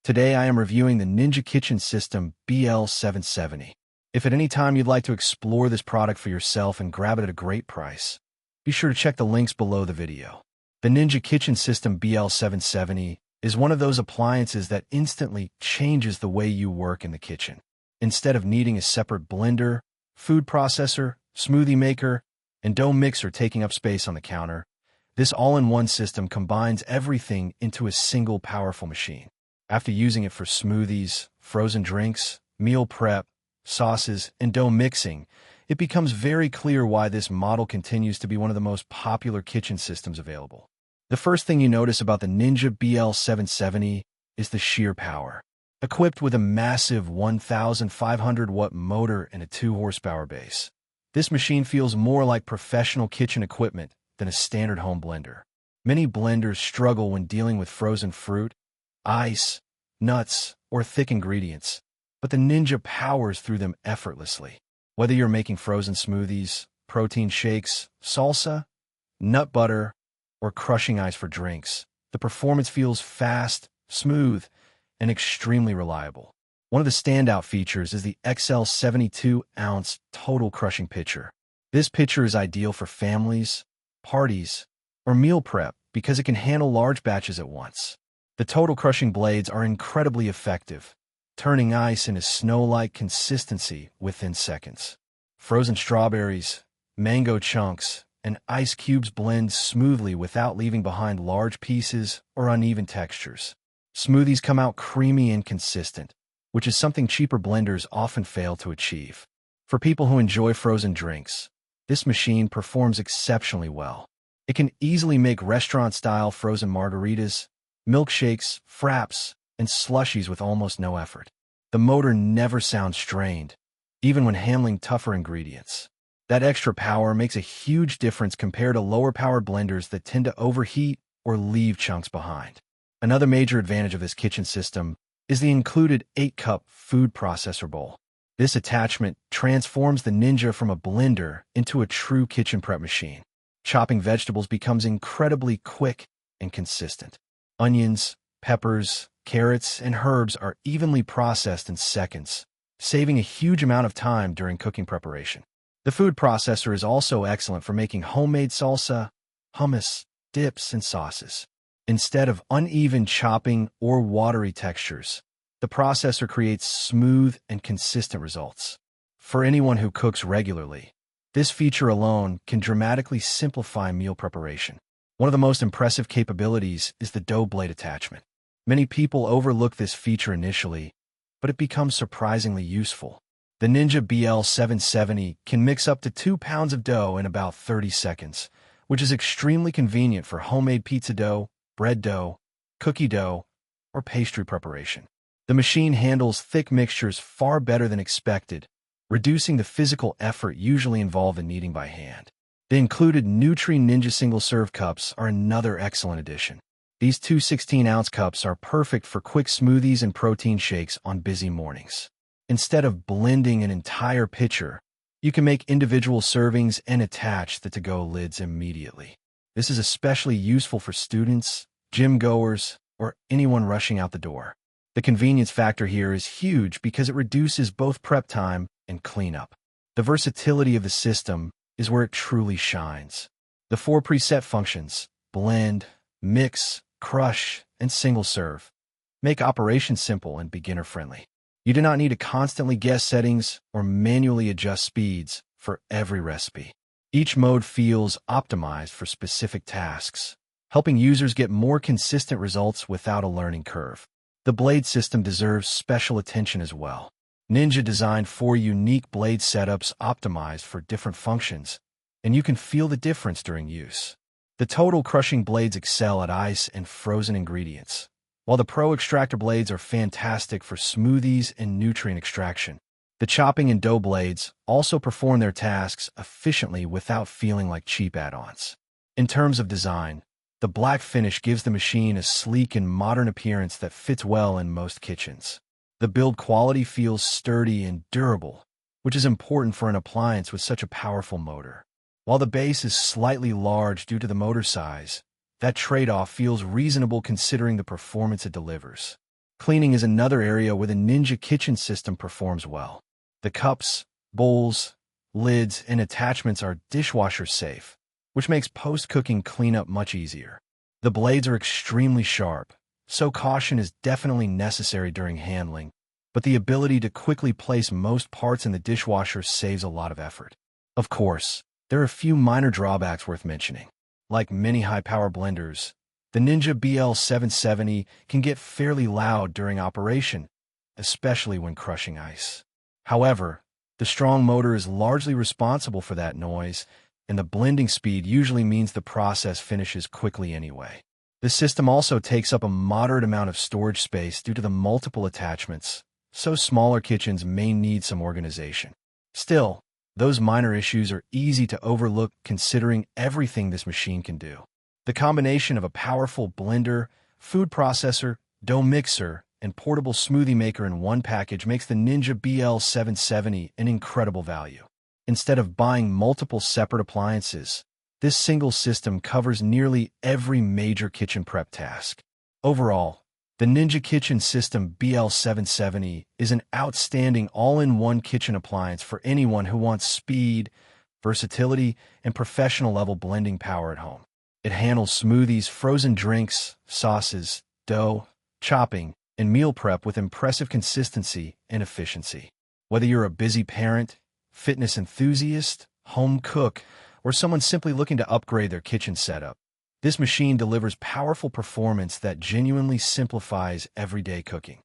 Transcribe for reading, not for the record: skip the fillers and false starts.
Today I am reviewing the Ninja Kitchen System BL770. If at any time you'd like to explore this product for yourself and grab it at a great price, be sure to check the links below the video. The Ninja Kitchen System BL770 is one of those appliances that instantly changes the way you work in the kitchen. Instead of needing a separate blender, food processor, smoothie maker, and dough mixer taking up space on the counter, this all-in-one system combines everything into a single powerful machine. After using it for smoothies, frozen drinks, meal prep, sauces, and dough mixing, it becomes very clear why this model continues to be one of the most popular kitchen systems available. The first thing you notice about the Ninja BL770 is the sheer power. Equipped with a massive 1,500-watt motor and a 2-horsepower base, this machine feels more like professional kitchen equipment than a standard home blender. Many blenders struggle when dealing with frozen fruit, ice, nuts, or thick ingredients, but the Ninja powers through them effortlessly. Whether you're making frozen smoothies, protein shakes, salsa, nut butter, or crushing ice for drinks, the performance feels fast, smooth, and extremely reliable. One of the standout features is the XL 72-ounce total crushing pitcher. This pitcher is ideal for families, parties, or meal prep because it can handle large batches at once. The total crushing blades are incredibly effective, turning ice into snow-like consistency within seconds. Frozen strawberries, mango chunks, and ice cubes blend smoothly without leaving behind large pieces or uneven textures. Smoothies come out creamy and consistent, which is something cheaper blenders often fail to achieve. For people who enjoy frozen drinks, this machine performs exceptionally well. It can easily make restaurant-style frozen margaritas, milkshakes, fraps, and slushies with almost no effort. The motor never sounds strained, even when handling tougher ingredients. That extra power makes a huge difference compared to lower-powered blenders that tend to overheat or leave chunks behind. Another major advantage of this kitchen system is the included 8-cup food processor bowl. This attachment transforms the Ninja from a blender into a true kitchen prep machine. Chopping vegetables becomes incredibly quick and consistent. Onions, peppers, carrots, and herbs are evenly processed in seconds, saving a huge amount of time during cooking preparation. The food processor is also excellent for making homemade salsa, hummus, dips, and sauces. Instead of uneven chopping or watery textures, the processor creates smooth and consistent results. For anyone who cooks regularly, this feature alone can dramatically simplify meal preparation. One of the most impressive capabilities is the dough blade attachment. Many people overlook this feature initially, but it becomes surprisingly useful. The Ninja BL770 can mix up to 2 pounds of dough in about 30 seconds, which is extremely convenient for homemade pizza dough, bread dough, cookie dough, or pastry preparation. The machine handles thick mixtures far better than expected, reducing the physical effort usually involved in kneading by hand. The included Nutri Ninja single-serve cups are another excellent addition. These two 16-ounce cups are perfect for quick smoothies and protein shakes on busy mornings. Instead of blending an entire pitcher, you can make individual servings and attach the to-go lids immediately. This is especially useful for students, gym goers, or anyone rushing out the door. The convenience factor here is huge because it reduces both prep time and cleanup. The versatility of the system is where it truly shines. The 4 preset functions, blend, mix, crush, and single serve, make operation simple and beginner-friendly. You do not need to constantly guess settings or manually adjust speeds for every recipe. Each mode feels optimized for specific tasks, helping users get more consistent results without a learning curve. The blade system deserves special attention as well. Ninja designed 4 unique blade setups optimized for different functions, and you can feel the difference during use. The total crushing blades excel at ice and frozen ingredients, while the Pro Extractor blades are fantastic for smoothies and nutrient extraction. The chopping and dough blades also perform their tasks efficiently without feeling like cheap add-ons. In terms of design, the black finish gives the machine a sleek and modern appearance that fits well in most kitchens. The build quality feels sturdy and durable, which is important for an appliance with such a powerful motor. While the base is slightly large due to the motor size, that trade-off feels reasonable considering the performance it delivers. Cleaning is another area where the Ninja Kitchen System performs well. The cups, bowls, lids, and attachments are dishwasher safe, which makes post-cooking cleanup much easier. The blades are extremely sharp, so caution is definitely necessary during handling, but the ability to quickly place most parts in the dishwasher saves a lot of effort. Of course, there are a few minor drawbacks worth mentioning. Like many high-power blenders, the Ninja BL770 can get fairly loud during operation, especially when crushing ice. However, the strong motor is largely responsible for that noise, and the blending speed usually means the process finishes quickly anyway. The system also takes up a moderate amount of storage space due to the multiple attachments, so smaller kitchens may need some organization. Still, those minor issues are easy to overlook considering everything this machine can do. The combination of a powerful blender, food processor, dough mixer, and portable smoothie maker in one package makes the Ninja BL770 an incredible value. Instead of buying multiple separate appliances, this single system covers nearly every major kitchen prep task. Overall, the Ninja Kitchen System BL770 is an outstanding all-in-one kitchen appliance for anyone who wants speed, versatility, and professional-level blending power at home. It handles smoothies, frozen drinks, sauces, dough, chopping, and meal prep with impressive consistency and efficiency. Whether you're a busy parent, fitness enthusiast, home cook, or someone simply looking to upgrade their kitchen setup, this machine delivers powerful performance that genuinely simplifies everyday cooking.